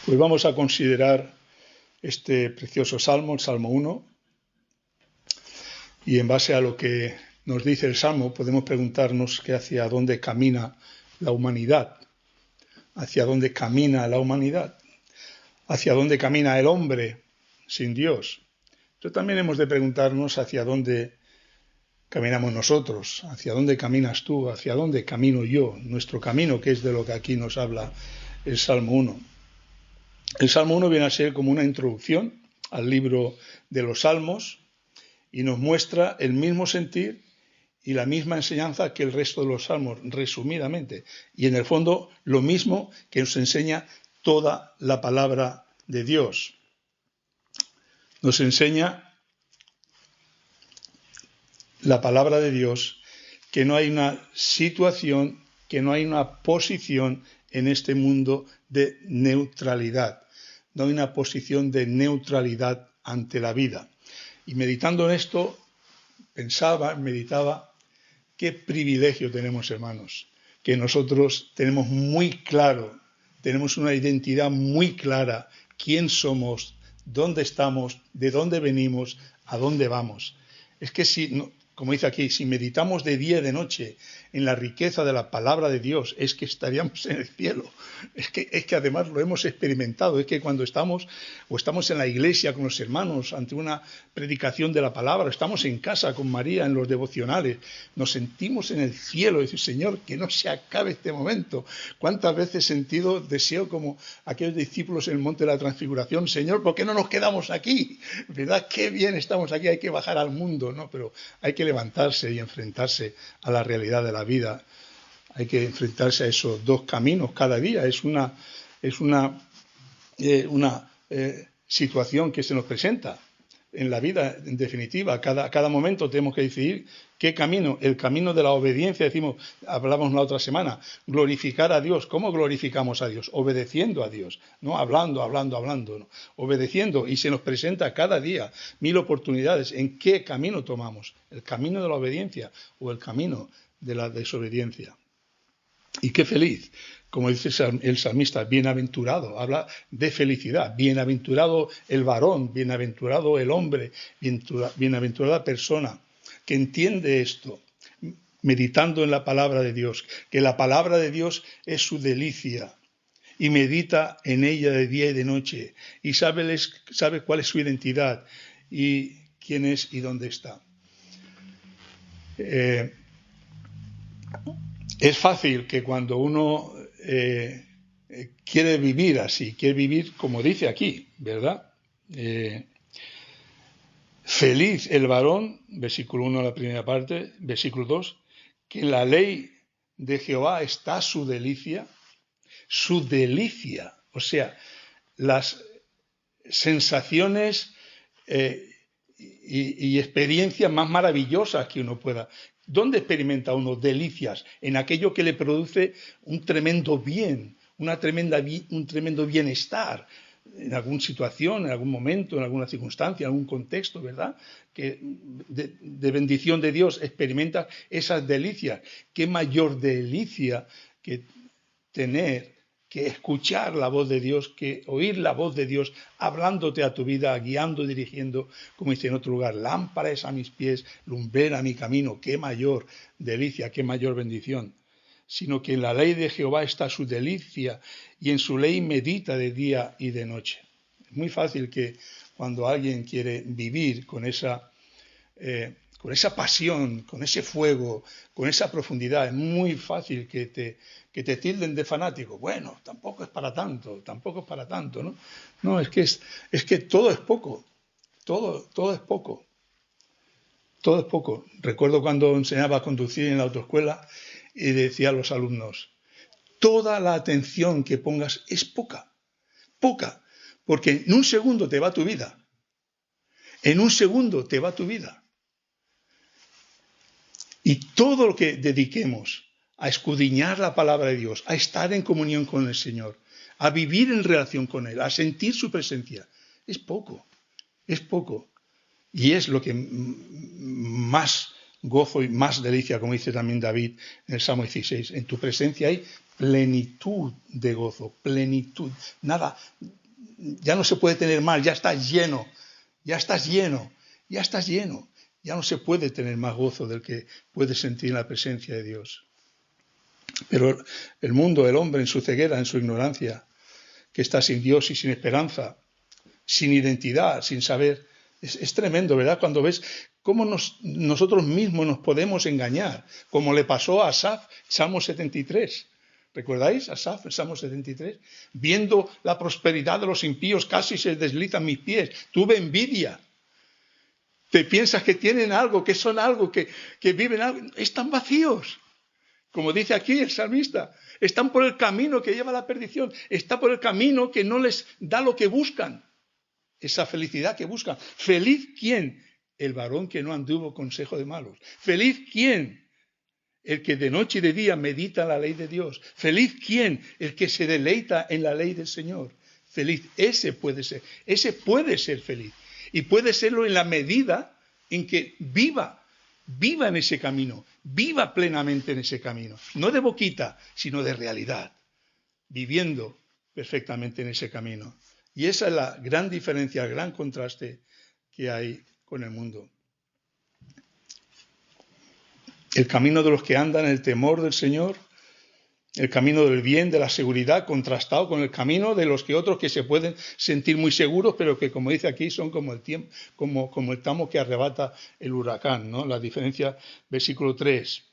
Pues vamos a considerar este precioso salmo, el Salmo 1, y en base a lo que nos dice el salmo podemos preguntarnos que hacia dónde camina la humanidad, hacia dónde camina la humanidad, hacia dónde camina el hombre sin Dios. Pero también hemos de preguntarnos hacia dónde caminamos nosotros, hacia dónde caminas tú, hacia dónde camino yo, nuestro camino, que es de lo que aquí nos habla el Salmo 1. El Salmo 1 viene a ser como una introducción al libro de los Salmos y nos muestra el mismo sentir y la misma enseñanza que el resto de los Salmos, resumidamente. Y en el fondo lo mismo que nos enseña toda la palabra de Dios. Nos enseña la palabra de Dios que no hay una situación, que no hay una posición en este mundo de neutralidad. No hay una posición de neutralidad ante la vida. Y meditando en esto, meditaba, qué privilegio tenemos, hermanos, que nosotros tenemos muy claro, tenemos una identidad muy clara, quién somos, dónde estamos, de dónde venimos, a dónde vamos. Es que como dice aquí, si meditamos de día y de noche en la riqueza de la palabra de Dios, es que estaríamos en el cielo. Es que además lo hemos experimentado. Es que cuando estamos en la iglesia con los hermanos ante una predicación de la palabra, estamos en casa con María en los devocionales, nos sentimos en el cielo y decimos, Señor, que no se acabe este momento. ¿Cuántas veces he sentido deseo como aquellos discípulos en el monte de la transfiguración? Señor, ¿por qué no nos quedamos aquí? ¿Verdad? Qué bien estamos aquí, hay que bajar al mundo, ¿no? Pero hay que levantarse y enfrentarse a la realidad de la vida. Hay que enfrentarse a esos dos caminos cada día. Es una situación que se nos presenta en la vida, en definitiva. Cada momento tenemos que decidir qué camino. El camino de la obediencia, hablamos la otra semana, glorificar a Dios. ¿Cómo glorificamos a Dios? Obedeciendo a Dios, no hablando, ¿no? Obedeciendo, y se nos presenta cada día 1000 oportunidades. ¿En qué camino tomamos? ¿El camino de la obediencia o el camino de la desobediencia? Y qué feliz, como dice el salmista, bienaventurado, habla de felicidad, bienaventurado el varón, bienaventurado el hombre, bienaventurada la persona que entiende esto, meditando en la palabra de Dios, que la palabra de Dios es su delicia y medita en ella de día y de noche y sabe cuál es su identidad y quién es y dónde está. Es fácil que cuando uno quiere vivir así, quiere vivir como dice aquí, ¿verdad? Feliz el varón, versículo 1 la primera parte, versículo 2, que en la ley de Jehová está su delicia, o sea, las sensaciones y experiencias más maravillosas que uno pueda. ¿Dónde experimenta uno delicias? En aquello que le produce un tremendo bien, un tremendo bienestar, en alguna situación, en algún momento, en alguna circunstancia, en algún contexto, ¿verdad? Que de bendición de Dios experimenta esas delicias. ¿Qué mayor delicia que tener, que escuchar la voz de Dios, que oír la voz de Dios hablándote a tu vida, guiando, dirigiendo, como dice en otro lugar, lámpara es a mis pies, lumbrera a mi camino? Qué mayor delicia, qué mayor bendición. Sino que en la ley de Jehová está su delicia y en su ley medita de día y de noche. Es muy fácil que cuando alguien quiere vivir con esa pasión, con ese fuego, con esa profundidad, es muy fácil que te tilden de fanático. Bueno, tampoco es para tanto, ¿no? No, es que todo es poco, todo es poco. Todo es poco. Recuerdo cuando enseñaba a conducir en la autoescuela y decía a los alumnos, toda la atención que pongas es poca, porque en un segundo te va tu vida. Y todo lo que dediquemos a escudriñar la palabra de Dios, a estar en comunión con el Señor, a vivir en relación con Él, a sentir su presencia, es poco. Y es lo que más gozo y más delicia, como dice también David en el Salmo 16. En tu presencia hay plenitud de gozo, plenitud. Nada, ya no se puede tener más, ya estás lleno, ya estás lleno, ya estás lleno. Ya no se puede tener más gozo del que puedes sentir en la presencia de Dios. Pero el mundo, el hombre en su ceguera, en su ignorancia, que está sin Dios y sin esperanza, sin identidad, sin saber, es tremendo, ¿verdad? Cuando ves cómo nosotros mismos nos podemos engañar, como le pasó a Asaf, Salmo 73. ¿Recordáis? Asaf, el Salmo 73. Viendo la prosperidad de los impíos, casi se deslizan mis pies. Tuve envidia. Te piensas que tienen algo, que son algo, que viven algo. Están vacíos. Como dice aquí el salmista, están por el camino que lleva a la perdición. Está por el camino que no les da lo que buscan. Esa felicidad que buscan. ¿Feliz quién? El varón que no anduvo consejo de malos. ¿Feliz quién? El que de noche y de día medita en la ley de Dios. ¿Feliz quién? El que se deleita en la ley del Señor. Feliz. Ese puede ser feliz. Y puede serlo en la medida en que viva en ese camino, viva plenamente en ese camino. No de boquita, sino de realidad. Viviendo perfectamente en ese camino. Y esa es la gran diferencia, el gran contraste que hay con el mundo. El camino de los que andan en el temor del Señor, el camino del bien, de la seguridad, contrastado con el camino de los que otros que se pueden sentir muy seguros, pero que, como dice aquí, son como el tiempo, como el tamo que arrebata el huracán, ¿no? La diferencia, versículo 3.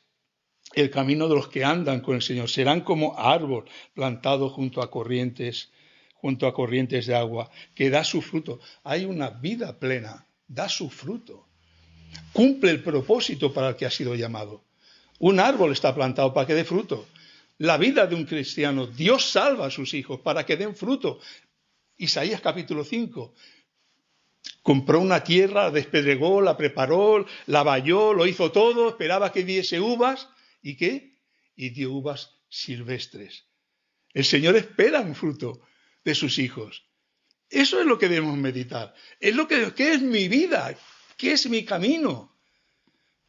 El camino de los que andan con el Señor serán como árbol plantado junto a corrientes de agua, que da su fruto. Hay una vida plena, da su fruto. Cumple el propósito para el que ha sido llamado. Un árbol está plantado para que dé fruto. La vida de un cristiano, Dios salva a sus hijos para que den fruto. Isaías capítulo 5. Compró una tierra, la despedregó, la preparó, la valló, lo hizo todo, esperaba que diese uvas. ¿Y qué? Y dio uvas silvestres. El Señor espera un fruto de sus hijos. Eso es lo que debemos meditar. ¿Qué es mi vida? ¿Qué es mi camino?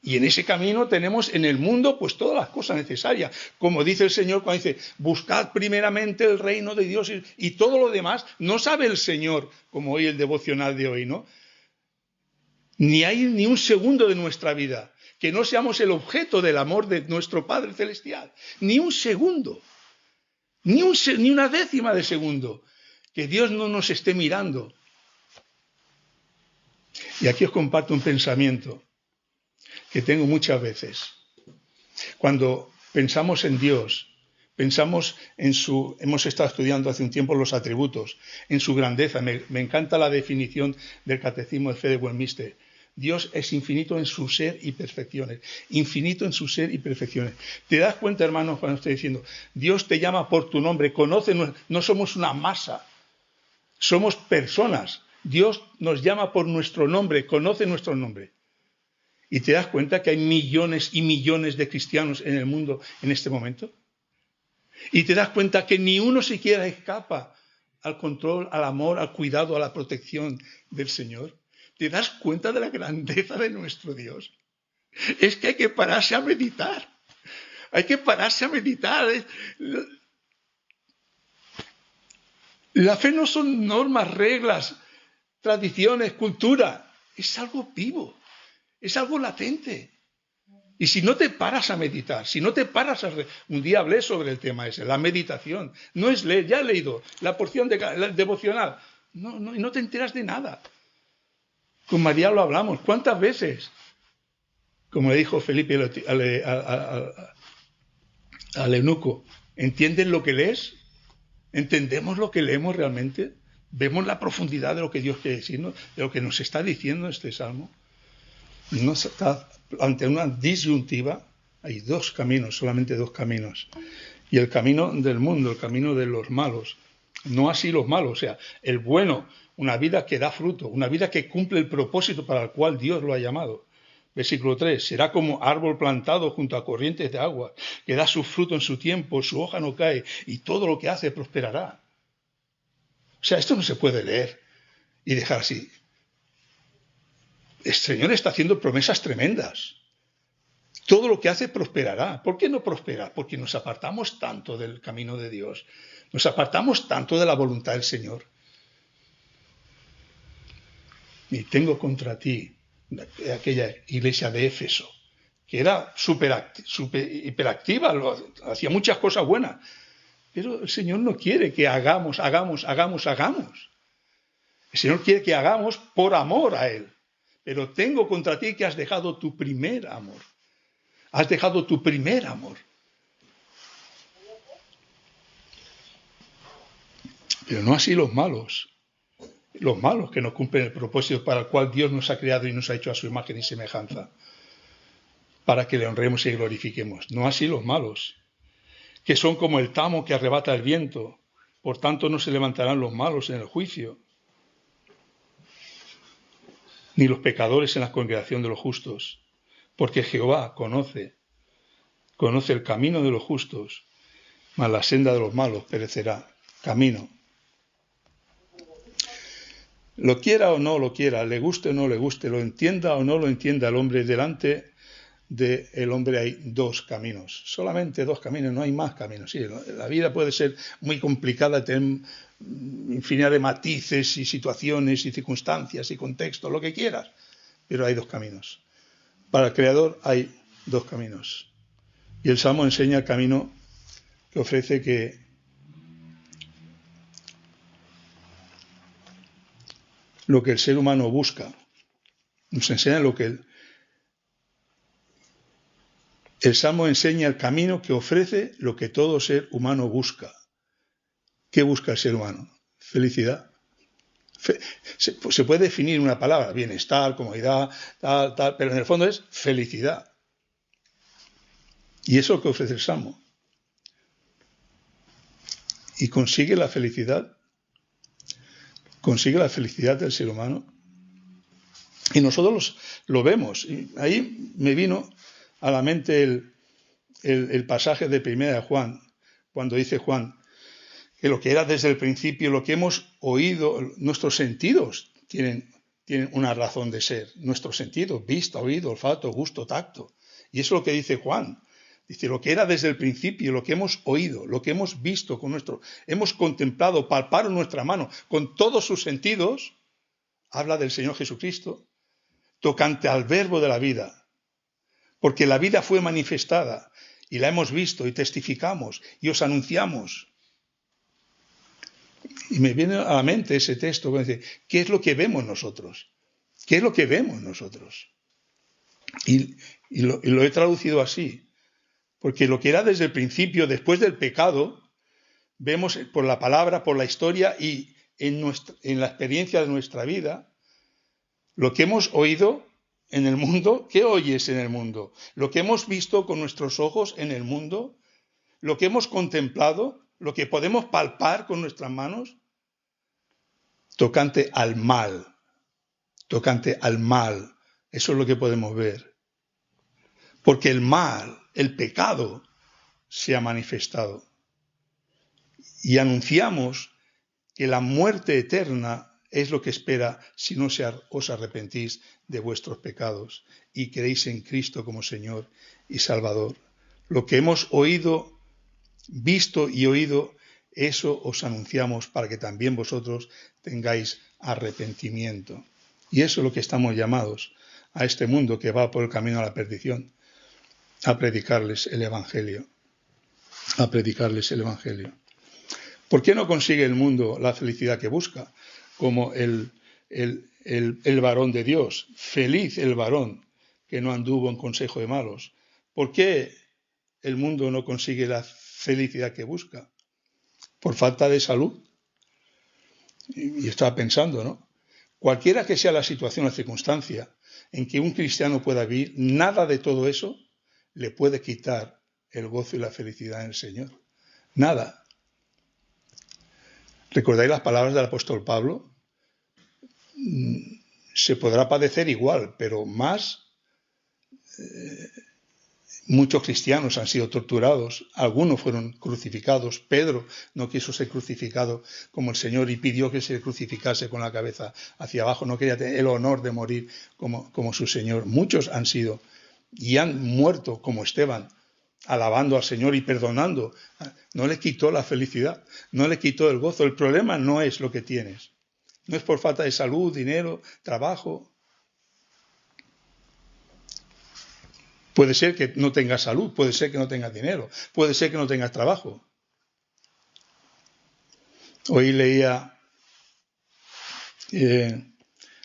Y en ese camino tenemos en el mundo pues todas las cosas necesarias. Como dice el Señor cuando dice, buscad primeramente el reino de Dios y todo lo demás. No sabe el Señor, como hoy el devocional de hoy, ¿no? Ni hay ni un segundo de nuestra vida que no seamos el objeto del amor de nuestro Padre Celestial. Ni un segundo. Ni una décima de segundo. Que Dios no nos esté mirando. Y aquí os comparto un pensamiento que tengo muchas veces. Cuando pensamos en Dios, pensamos hemos estado estudiando hace un tiempo los atributos, en su grandeza. Me encanta la definición del Catecismo de Fe de Westminster. Dios es infinito en su ser y perfecciones. Infinito en su ser y perfecciones. ¿Te das cuenta, hermanos, cuando estoy diciendo, Dios te llama por tu nombre, conoce, no somos una masa, somos personas. Dios nos llama por nuestro nombre, conoce nuestro nombre. ¿Y te das cuenta que hay millones y millones de cristianos en el mundo en este momento? ¿Y te das cuenta que ni uno siquiera escapa al control, al amor, al cuidado, a la protección del Señor? ¿Te das cuenta de la grandeza de nuestro Dios? Es que hay que pararse a meditar. Hay que pararse a meditar. La fe no son normas, reglas, tradiciones, cultura. Es algo vivo. Es algo latente. Y si no te paras a meditar, si no te paras a... Un día hablé sobre el tema ese, la meditación. No es leer, ya he leído la porción devocional. No te enteras de nada. Con María lo hablamos. ¿Cuántas veces? Como le dijo Felipe al eunuco, ¿entiendes lo que lees? ¿Entendemos lo que leemos realmente? ¿Vemos la profundidad de lo que Dios quiere decirnos? ¿De lo que nos está diciendo este salmo? No está ante una disyuntiva. Hay dos caminos, solamente dos caminos. Y el camino del mundo, el camino de los malos. No así los malos, o sea, el bueno, una vida que da fruto, una vida que cumple el propósito para el cual Dios lo ha llamado. Versículo 3, será como árbol plantado junto a corrientes de agua, que da su fruto en su tiempo, su hoja no cae, y todo lo que hace prosperará. O sea, esto no se puede leer y dejar así. El Señor está haciendo promesas tremendas. todo lo que hace prosperará. ¿Por qué no prospera? Porque nos apartamos tanto del camino de Dios, nos apartamos tanto de la voluntad del Señor. Y tengo contra ti aquella iglesia de Éfeso, que era hiperactiva, hacía muchas cosas buenas, pero el Señor no quiere que hagamos. El Señor quiere que hagamos por amor a Él. Pero tengo contra ti que has dejado tu primer amor. Has dejado tu primer amor. Pero no así los malos. Los malos que no cumplen el propósito para el cual Dios nos ha creado y nos ha hecho a su imagen y semejanza. Para que le honremos y glorifiquemos. No así los malos, que son como el tamo que arrebata el viento. Por tanto no se levantarán los malos en el juicio, ni los pecadores en la congregación de los justos, porque Jehová conoce el camino de los justos, mas la senda de los malos perecerá. Camino. Lo quiera o no lo quiera, le guste o no le guste, lo entienda o no lo entienda el hombre, delante del hombre hay dos caminos, solamente dos caminos, no hay más caminos. Sí, la vida puede ser muy complicada, tener infinidad de matices y situaciones y circunstancias y contextos, lo que quieras, pero hay dos caminos. Para el Creador hay dos caminos. Y el Salmo enseña el camino que ofrece que lo que el ser humano busca. Nos enseña lo que el Salmo enseña el camino que ofrece lo que todo ser humano busca. ¿Qué busca el ser humano? Felicidad. Se puede definir una palabra, bienestar, comodidad, tal, pero en el fondo es felicidad. Y eso es lo que ofrece el Salmo. Y consigue la felicidad del ser humano. Y nosotros lo vemos. Y ahí me vino a la mente el pasaje de 1 de Juan, cuando dice Juan que lo que era desde el principio, lo que hemos oído, nuestros sentidos tienen una razón de ser. Nuestros sentidos, vista, oído, olfato, gusto, tacto. Y eso es lo que dice Juan. Dice, lo que era desde el principio, lo que hemos oído, lo que hemos visto hemos contemplado, palpado nuestra mano, con todos sus sentidos, habla del Señor Jesucristo, tocante al verbo de la vida. Porque la vida fue manifestada y la hemos visto y testificamos y os anunciamos. Y me viene a la mente ese texto que dice, ¿qué es lo que vemos nosotros? ¿Qué es lo que vemos nosotros? Y lo he traducido así. Porque lo que era desde el principio, después del pecado, vemos por la palabra, por la historia y en la experiencia de nuestra vida, lo que hemos oído en el mundo. ¿Qué oyes en el mundo? Lo que hemos visto con nuestros ojos en el mundo, lo que hemos contemplado, lo que podemos palpar con nuestras manos, tocante al mal. Eso es lo que podemos ver. Porque el mal, el pecado, se ha manifestado. Y anunciamos que la muerte eterna es lo que espera si no os arrepentís de vuestros pecados y creéis en Cristo como Señor y Salvador. Lo que hemos oído, visto y oído, eso os anunciamos para que también vosotros tengáis arrepentimiento. Y eso es lo que estamos llamados a este mundo que va por el camino a la perdición, a predicarles el Evangelio. ¿Por qué no consigue el mundo la felicidad que busca? Como el varón de Dios. Feliz el varón que no anduvo en consejo de malos. ¿Por qué el mundo no consigue la felicidad que busca? Por falta de salud. Y estaba pensando, ¿no? Cualquiera que sea la situación o circunstancia en que un cristiano pueda vivir, nada de todo eso le puede quitar el gozo y la felicidad en el Señor. Nada. ¿Recordáis las palabras del apóstol Pablo? Se podrá padecer igual, pero más. Muchos cristianos han sido torturados, algunos fueron crucificados. Pedro no quiso ser crucificado como el Señor y pidió que se crucificase con la cabeza hacia abajo. No quería tener el honor de morir como su Señor. Muchos han sido y han muerto como Esteban, alabando al Señor y perdonando. No le quitó la felicidad, no le quitó el gozo. El problema no es lo que tienes. No es por falta de salud, dinero, trabajo. Puede ser que no tengas salud, puede ser que no tengas dinero, puede ser que no tengas trabajo. Hoy leía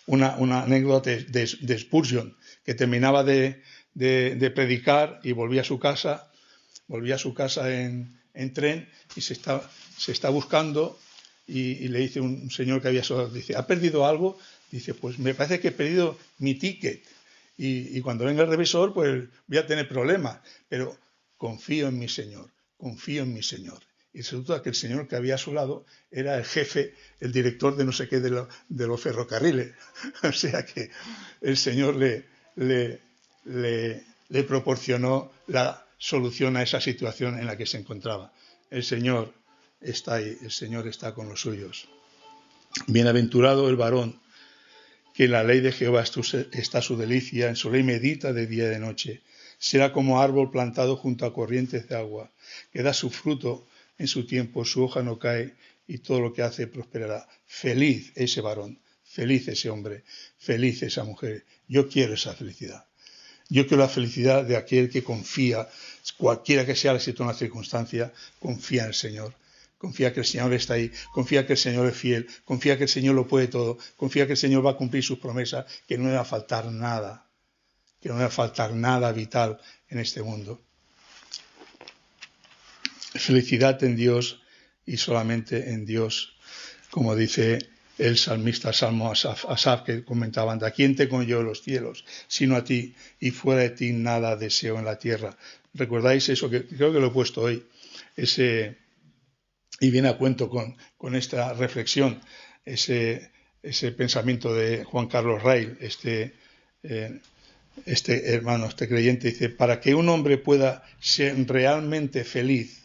una anécdota de Spurgeon, que terminaba de predicar y volvía a su casa en tren y se está buscando y le dice un señor que había solo, dice, ¿ha perdido algo? Dice, pues me parece que he perdido mi ticket y cuando venga el revisor pues voy a tener problemas, pero confío en mi Señor, confío en mi Señor. Y resulta que el señor que había a su lado era el jefe, el director de no sé qué de los ferrocarriles. O sea que el Señor le proporcionó la solución a esa situación en la que se encontraba. El Señor está ahí, el Señor está con los suyos. Bienaventurado el varón, que en la ley de Jehová está su delicia, en su ley medita de día y de noche. Será como árbol plantado junto a corrientes de agua, que da su fruto en su tiempo, su hoja no cae y todo lo que hace prosperará. Feliz ese varón, feliz ese hombre, feliz esa mujer. Yo quiero esa felicidad. Yo quiero la felicidad de aquel que confía, cualquiera que sea la situación o la circunstancia, confía en el Señor. Confía que el Señor está ahí, confía que el Señor es fiel, confía que el Señor lo puede todo, confía que el Señor va a cumplir sus promesas, que no le va a faltar nada, que no le va a faltar nada vital en este mundo. Felicidad en Dios y solamente en Dios, como dice el salmista Salmo Asaf, que comentaban, ¿a quién tengo yo en los cielos, sino a ti? Y fuera de ti nada deseo en la tierra. ¿Recordáis eso? Que creo que lo he puesto hoy. Y viene a cuento con esta reflexión, ese pensamiento de Juan Carlos Reil, este hermano, este creyente, dice, para que un hombre pueda ser realmente feliz,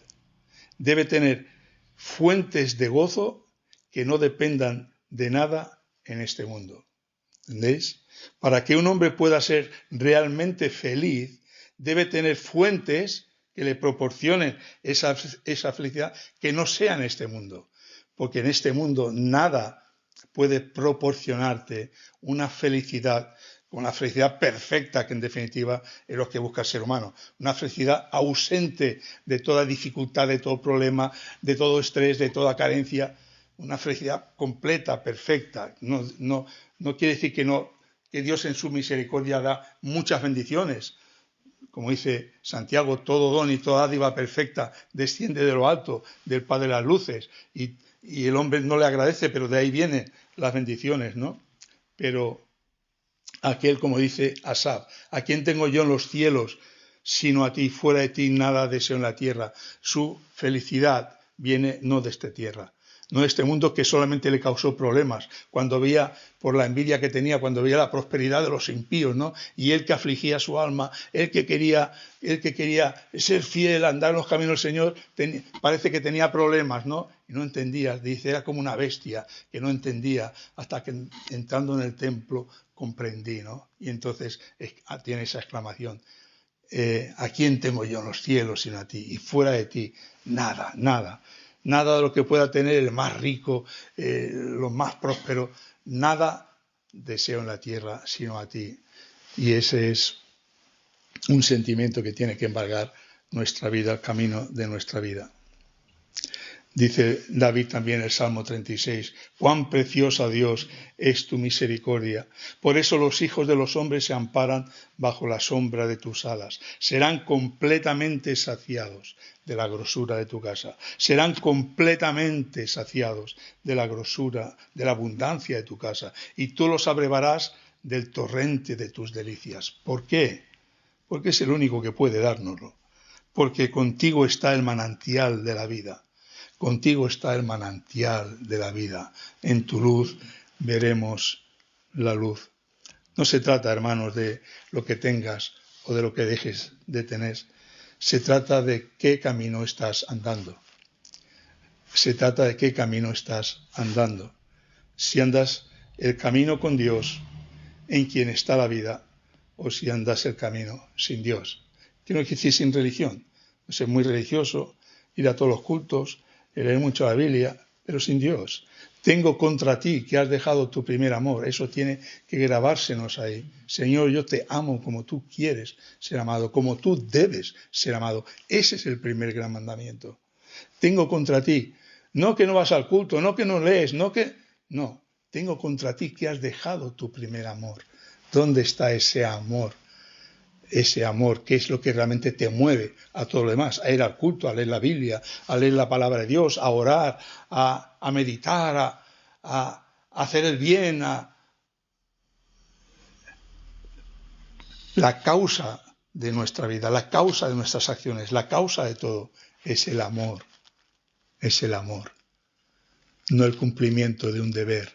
debe tener fuentes de gozo que no dependan de nada en este mundo. ¿Entendéis? Para que un hombre pueda ser realmente feliz, debe tener fuentes que le proporcionen esa felicidad que no sea en este mundo. Porque en este mundo nada puede proporcionarte una felicidad perfecta, que en definitiva es lo que busca el ser humano. Una felicidad ausente de toda dificultad, de todo problema, de todo estrés, de toda carencia. Una felicidad completa, perfecta. No quiere decir que Dios en su misericordia da muchas bendiciones. Como dice Santiago, todo don y toda dádiva perfecta desciende de lo alto, del Padre de las luces. Y el hombre no le agradece, pero de ahí vienen las bendiciones, ¿no? Pero aquel, como dice Asaf, ¿a quién tengo yo en los cielos sino a ti? Fuera de ti nada deseo en la tierra. Su felicidad viene no de esta tierra, no de este mundo que solamente le causó problemas, cuando veía, por la envidia que tenía, cuando veía la prosperidad de los impíos, ¿no? Y él que afligía su alma, él que quería ser fiel, andar en los caminos del Señor, parece que tenía problemas, ¿no? Y no entendía, dice, era como una bestia que no entendía, hasta que entrando en el templo comprendí, ¿no? Y entonces tiene esa exclamación, ¿a quién tengo yo en los cielos sino a ti? Y fuera de ti, nada, nada. Nada de lo que pueda tener el más rico, los más prósperos, nada deseo en la tierra sino a ti. Y ese es un sentimiento que tiene que embargar nuestra vida, el camino de nuestra vida. Dice David también en el Salmo 36, cuán preciosa, Dios, es tu misericordia. Por eso los hijos de los hombres se amparan bajo la sombra de tus alas. Serán completamente saciados de la grosura de tu casa. Serán completamente saciados de la grosura, de la abundancia de tu casa. Y tú los abrevarás del torrente de tus delicias. ¿Por qué? Porque es el único que puede dárnoslo. Porque contigo está el manantial de la vida. Contigo está el manantial de la vida. En tu luz veremos la luz. No se trata, hermanos, de lo que tengas o de lo que dejes de tener. Se trata de qué camino estás andando. Se trata de qué camino estás andando. Si andas el camino con Dios, en quien está la vida, o si andas el camino sin Dios. Tiene que decir sin religión. Ser muy religioso, ir a todos los cultos, leer mucho la Biblia, pero sin Dios. Tengo contra ti que has dejado tu primer amor. Eso tiene que grabársenos ahí. Señor, yo te amo como tú quieres ser amado, como tú debes ser amado. Ese es el primer gran mandamiento. Tengo contra ti, no que no vas al culto, no que no lees, no, tengo contra ti que has dejado tu primer amor. ¿Dónde está ese amor? Ese amor, que es lo que realmente te mueve a todo lo demás, a ir al culto, a leer la Biblia, a leer la palabra de Dios, a orar, a meditar, a hacer el bien. La causa de nuestra vida, la causa de nuestras acciones, la causa de todo es el amor. Es el amor, no el cumplimiento de un deber.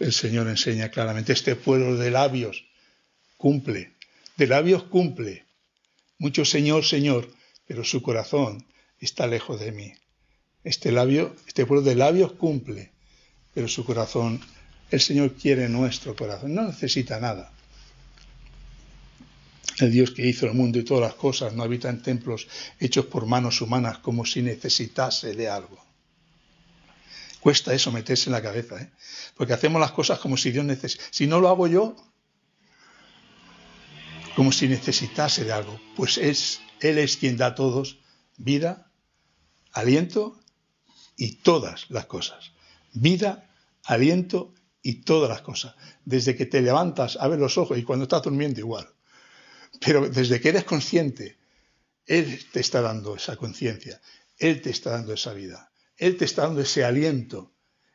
El Señor enseña claramente, este pueblo de labios cumple, de labios cumple. Mucho Señor, Señor, pero su corazón está lejos de mí. Este pueblo de labios cumple, pero su corazón, el Señor quiere nuestro corazón, no necesita nada. El Dios que hizo el mundo y todas las cosas no habita en templos hechos por manos humanas como si necesitase de algo. Cuesta eso meterse en la cabeza, ¿eh? Porque hacemos las cosas como si Dios necesitase. Si no lo hago yo, como si necesitase de algo. Pues Él es quien da a todos vida, aliento y todas las cosas. Vida, aliento y todas las cosas. Desde que te levantas, abres los ojos y cuando estás durmiendo igual. Pero desde que eres consciente, Él te está dando esa conciencia. Él te está dando esa vida. Él te está dando ese aliento,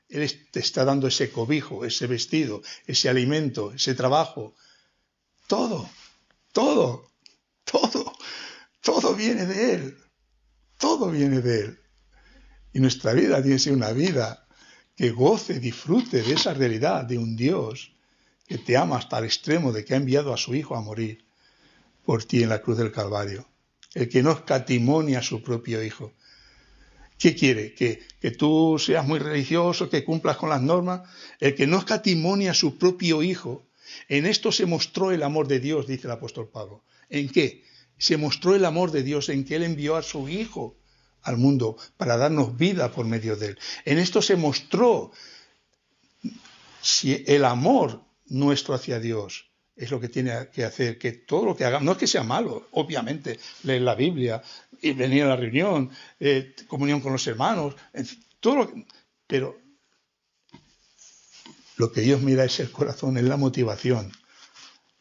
Él te está dando ese cobijo, ese vestido, ese alimento, ese trabajo. Todo viene de Él. Todo viene de Él. Y nuestra vida tiene que ser una vida que goce, disfrute de esa realidad de un Dios que te ama hasta el extremo de que ha enviado a su Hijo a morir por ti en la cruz del Calvario. El que no escatimonia a su propio Hijo. ¿Qué quiere? ¿Que tú seas muy religioso, que cumplas con las normas? El que no escatimonia a su propio Hijo. En esto se mostró el amor de Dios, dice el apóstol Pablo. ¿En qué? Se mostró el amor de Dios en que Él envió a su Hijo al mundo para darnos vida por medio de Él. En esto se mostró si el amor nuestro hacia Dios. Es lo que tiene que hacer, que todo lo que hagamos, no es que sea malo, obviamente, leer la Biblia, y venir a la reunión, comunión con los hermanos, pero lo que Dios mira es el corazón, es la motivación.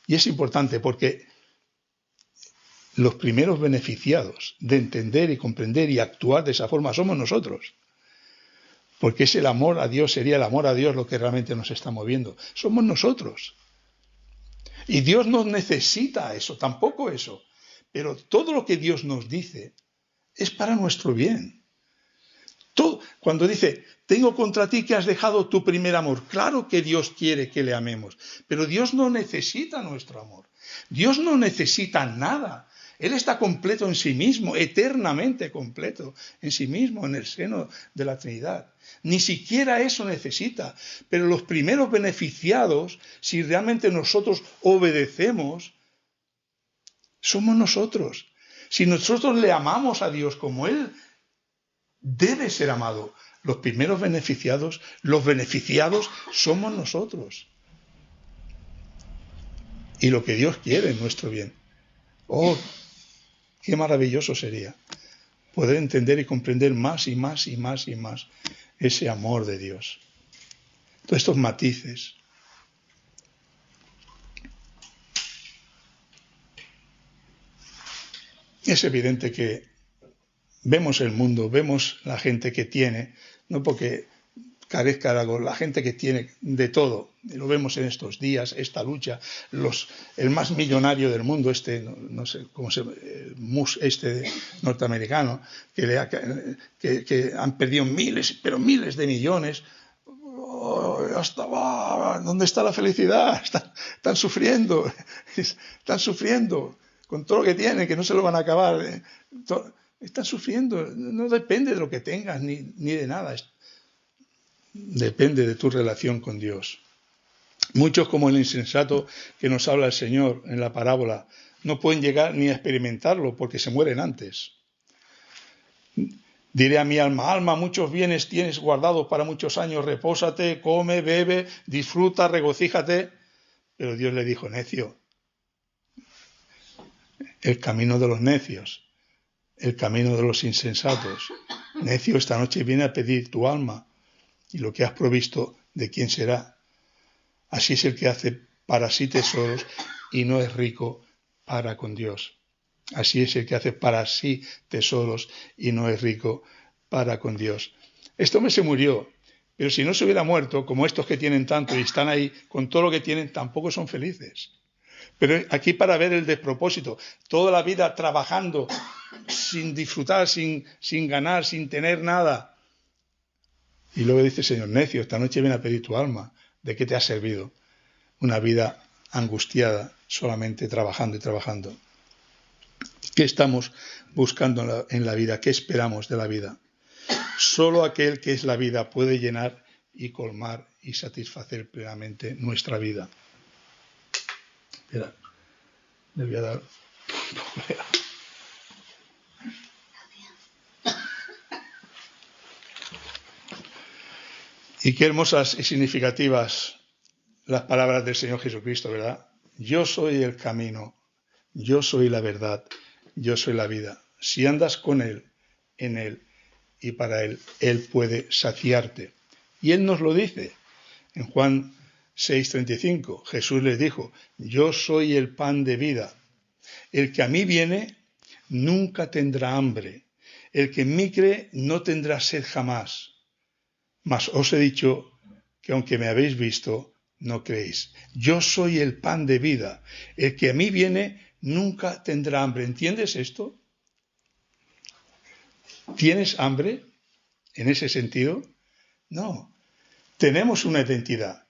Y es importante porque los primeros beneficiados de entender y comprender y actuar de esa forma somos nosotros. Porque es el amor a Dios, sería el amor a Dios lo que realmente nos está moviendo. Somos nosotros. Y Dios no necesita eso, tampoco eso. Pero todo lo que Dios nos dice es para nuestro bien. Todo, cuando dice, tengo contra ti que has dejado tu primer amor. Claro que Dios quiere que le amemos, pero Dios no necesita nuestro amor. Dios no necesita nada. Él está completo en sí mismo, eternamente completo en sí mismo, en el seno de la Trinidad. Ni siquiera eso necesita. Pero los primeros beneficiados, si realmente nosotros obedecemos, somos nosotros. Si nosotros le amamos a Dios como Él debe ser amado, los primeros beneficiados, los beneficiados somos nosotros. Y lo que Dios quiere es nuestro bien. Oh, qué maravilloso sería poder entender y comprender más y más y más y más ese amor de Dios. Todos estos matices. Es evidente que vemos el mundo, vemos la gente que tiene, no porque carezca de algo, la gente que tiene de todo, y lo vemos en estos días, esta lucha, el más millonario del mundo, no sé cómo se llama, norteamericano, que han perdido miles de millones. ¿Dónde está la felicidad? Están sufriendo con todo lo que tienen, que no se lo van a acabar. Están sufriendo, no depende de lo que tengas ni de nada. Depende de tu relación con Dios. Muchos, como el insensato que nos habla el Señor en la parábola, no pueden llegar ni a experimentarlo porque se mueren antes. Diré a mi alma, alma, muchos bienes tienes guardados para muchos años, repósate, come, bebe, disfruta, regocíjate. Pero Dios le dijo, necio, el camino de los necios, el camino de los insensatos. Necio, esta noche viene a pedir tu alma y lo que has provisto, ¿de quién será? Así es el que hace para sí tesoros y no es rico para con Dios. Así es el que hace para sí tesoros y no es rico para con Dios. Este hombre se murió, pero si no se hubiera muerto, como estos que tienen tanto y están ahí con todo lo que tienen, tampoco son felices. Pero aquí para ver el despropósito, toda la vida trabajando sin disfrutar, sin ganar, sin tener nada. Y luego dice, Señor, necio, esta noche viene a pedir tu alma. ¿De qué te ha servido? Una vida angustiada, solamente trabajando y trabajando. ¿Qué estamos buscando en la vida? ¿Qué esperamos de la vida? Solo aquel que es la vida puede llenar y colmar y satisfacer plenamente nuestra vida. Espera, le voy a dar un poco de agua. Y qué hermosas y significativas las palabras del Señor Jesucristo, ¿verdad? Yo soy el camino, yo soy la verdad, yo soy la vida. Si andas con Él, en Él y para Él, Él puede saciarte. Y Él nos lo dice en Juan 6:35. Jesús les dijo, yo soy el pan de vida. El que a mí viene nunca tendrá hambre. El que en mí cree no tendrá sed jamás. Mas os he dicho que aunque me habéis visto, no creéis. Yo soy el pan de vida. El que a mí viene nunca tendrá hambre. ¿Entiendes esto? ¿Tienes hambre en ese sentido? No. Tenemos una identidad.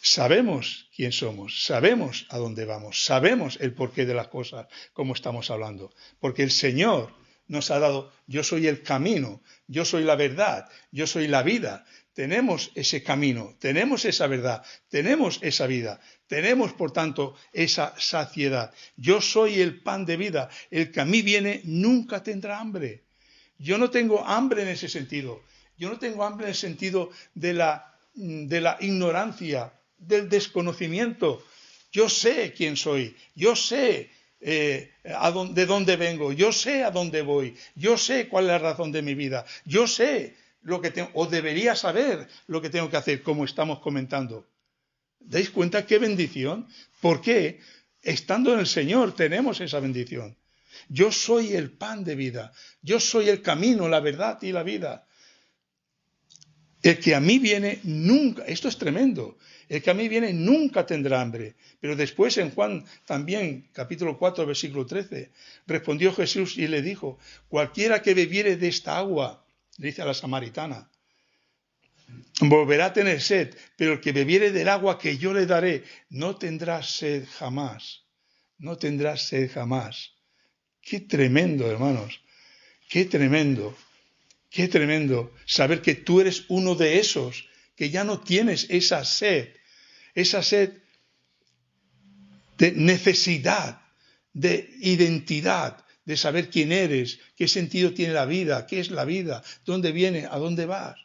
Sabemos quién somos, sabemos a dónde vamos, sabemos el porqué de las cosas, como estamos hablando. Porque el Señor nos ha dado, yo soy el camino, yo soy la verdad, yo soy la vida. Tenemos ese camino, tenemos esa verdad, tenemos esa vida, tenemos por tanto esa saciedad. Yo soy el pan de vida, el que a mí viene nunca tendrá hambre. Yo no tengo hambre en ese sentido, yo no tengo hambre en el sentido de la ignorancia, del desconocimiento. Yo sé quién soy, yo sé de dónde vengo, yo sé a dónde voy, yo sé cuál es la razón de mi vida, yo sé lo que tengo, o debería saber lo que tengo que hacer, como estamos comentando. ¿Dais cuenta qué bendición? ¿Por qué? Estando en el Señor tenemos esa bendición. Yo soy el pan de vida, yo soy el camino, la verdad y la vida. El que a mí viene nunca, esto es tremendo, el que a mí viene nunca tendrá hambre. Pero después en Juan también, capítulo 4, versículo 13, respondió Jesús y le dijo, cualquiera que bebiere de esta agua, le dice a la samaritana, volverá a tener sed, pero el que bebiere del agua que yo le daré, no tendrá sed jamás, no tendrá sed jamás. Qué tremendo, hermanos, qué tremendo. Qué tremendo saber que tú eres uno de esos, que ya no tienes esa sed de necesidad, de identidad, de saber quién eres, qué sentido tiene la vida, qué es la vida, dónde viene, a dónde vas.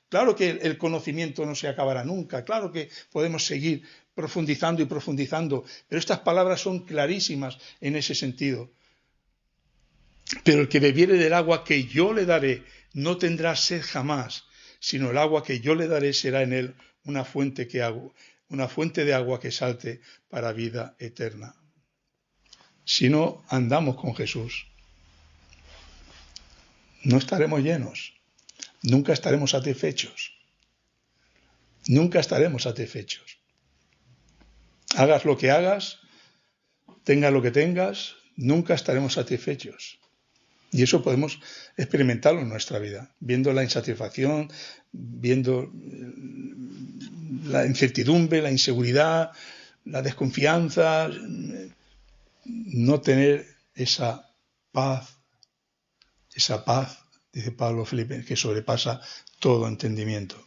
Claro que el conocimiento no se acabará nunca, claro que podemos seguir profundizando y profundizando, pero estas palabras son clarísimas en ese sentido. Pero el que bebiere del agua que yo le daré, no tendrá sed jamás, sino el agua que yo le daré será en él una fuente de agua que salte para vida eterna. Si no andamos con Jesús, no estaremos llenos, nunca estaremos satisfechos, nunca estaremos satisfechos. Hagas lo que hagas, tengas lo que tengas, nunca estaremos satisfechos. Y eso podemos experimentarlo en nuestra vida, viendo la insatisfacción, viendo la incertidumbre, la inseguridad, la desconfianza, no tener esa paz, dice Pablo Filipenses, que sobrepasa todo entendimiento.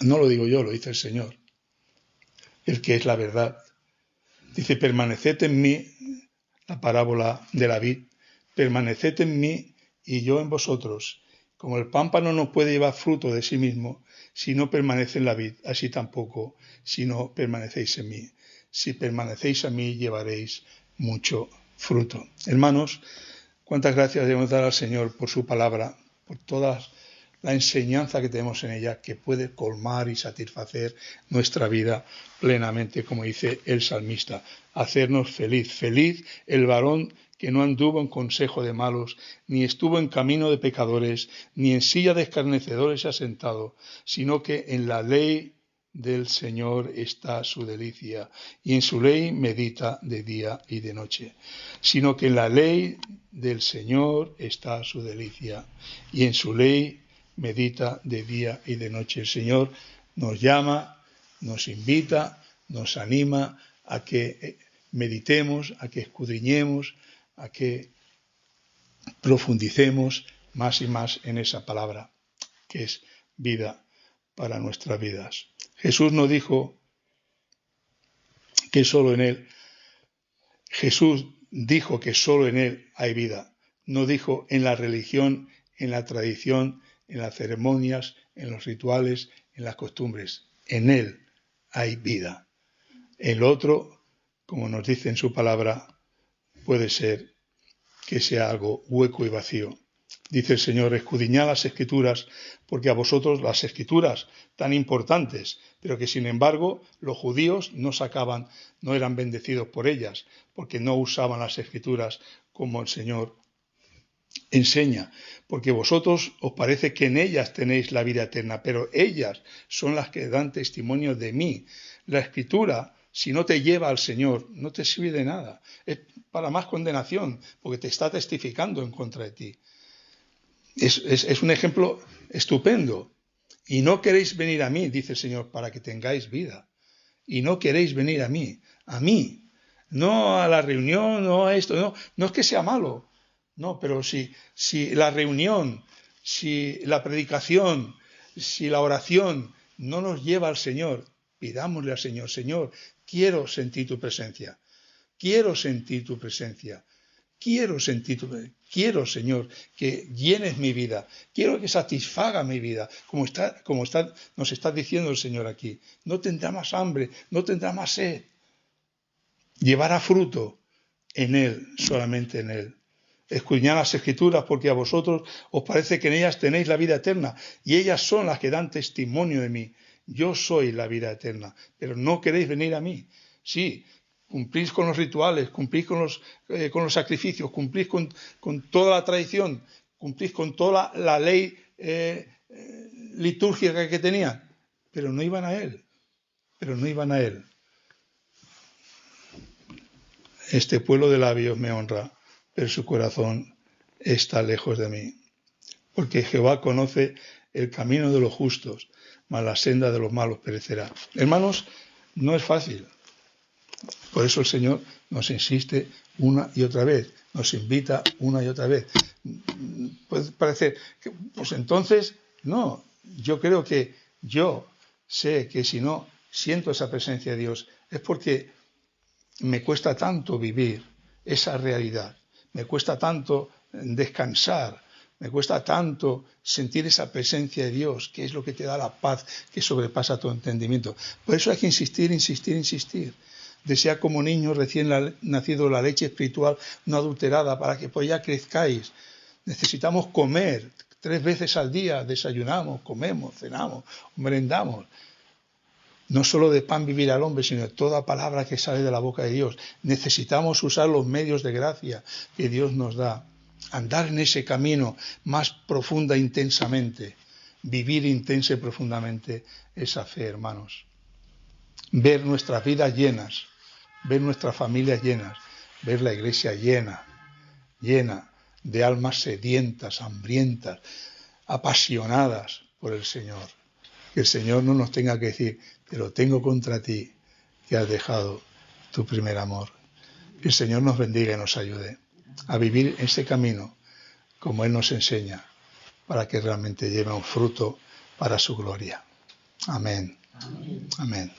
No lo digo yo, lo dice el Señor. el que es la verdad. Dice, permaneced en mí, la parábola de la vid, permaneced en mí y yo en vosotros. Como el pámpano no puede llevar fruto de sí mismo si no permanece en la vid, así tampoco si no permanecéis en mí. Si permanecéis en mí, llevaréis mucho fruto. Hermanos, cuántas gracias debemos dar al Señor por su palabra, por toda la enseñanza que tenemos en ella, que puede colmar y satisfacer nuestra vida plenamente, como dice el salmista, hacernos feliz. Feliz el varón que no anduvo en consejo de malos, ni estuvo en camino de pecadores, ni en silla de escarnecedores asentado, sino que en la ley del Señor está su delicia, y en su ley medita de día y de noche. Sino que en la ley del Señor está su delicia, y en su ley medita de día y de noche. El Señor nos llama, nos invita, nos anima a que meditemos, a que escudriñemos, a que profundicemos más y más en esa palabra, que es vida para nuestras vidas. Jesús no dijo que solo en Él, Jesús dijo que solo en Él hay vida. No dijo en la religión, en la tradición, en las ceremonias, en los rituales, en las costumbres. En Él hay vida. El otro, como nos dice en su palabra, puede ser que sea algo hueco y vacío. Dice el Señor, escudriñad las Escrituras, porque a vosotros las Escrituras tan importantes, pero que sin embargo los judíos no eran bendecidos por ellas, porque no usaban las Escrituras como el Señor enseña, porque vosotros os parece que en ellas tenéis la vida eterna, pero ellas son las que dan testimonio de mí. La Escritura, si no te lleva al Señor, no te sirve de nada. Es para más condenación, porque te está testificando en contra de ti. Es un ejemplo estupendo. Y no queréis venir a mí, dice el Señor, para que tengáis vida. Y no queréis venir a mí, no a la reunión, no a esto, no es que sea malo. No, pero si la reunión, si la predicación, si la oración no nos lleva al Señor, pidámosle al Señor, Señor, quiero sentir tu presencia, quiero sentir tu presencia, quiero, Señor, que llenes mi vida, quiero que satisfaga mi vida, nos está diciendo el Señor aquí. No tendrá más hambre, no tendrá más sed. Llevará fruto en Él, solamente en Él. Escudriñad las Escrituras, porque a vosotros os parece que en ellas tenéis la vida eterna, y ellas son las que dan testimonio de mí. Yo soy la vida eterna, pero no queréis venir a mí. Sí, cumplís con los rituales, cumplís con los sacrificios, cumplís con toda la tradición, cumplís con toda la ley litúrgica que tenían, pero no iban a Él. Este pueblo de labios me honra, pero su corazón está lejos de mí. Porque Jehová conoce el camino de los justos, mas la senda de los malos perecerá. Hermanos, no es fácil. Por eso el Señor nos insiste una y otra vez, nos invita una y otra vez. Puede parecer que, pues entonces, no, yo creo que yo sé que si no siento esa presencia de Dios es porque me cuesta tanto vivir esa realidad, me cuesta tanto descansar, me cuesta tanto sentir esa presencia de Dios, que es lo que te da la paz que sobrepasa todo entendimiento. Por eso hay que insistir. Desea como niños recién nacidos la leche espiritual no adulterada para que pues ya crezcáis. Necesitamos comer 3 veces al día, desayunamos, comemos, cenamos, merendamos. No solo de pan vivir al hombre, sino de toda palabra que sale de la boca de Dios. Necesitamos usar los medios de gracia que Dios nos da. Andar en ese camino más profunda e intensamente. Vivir intensa y profundamente esa fe, hermanos. Ver nuestras vidas llenas. Ver nuestras familias llenas. Ver la iglesia llena de almas sedientas, hambrientas, apasionadas por el Señor. Que el Señor no nos tenga que decir, pero tengo contra ti que has dejado tu primer amor. Que el Señor nos bendiga y nos ayude a vivir ese camino como Él nos enseña, para que realmente lleve un fruto para su gloria. Amén. Amén.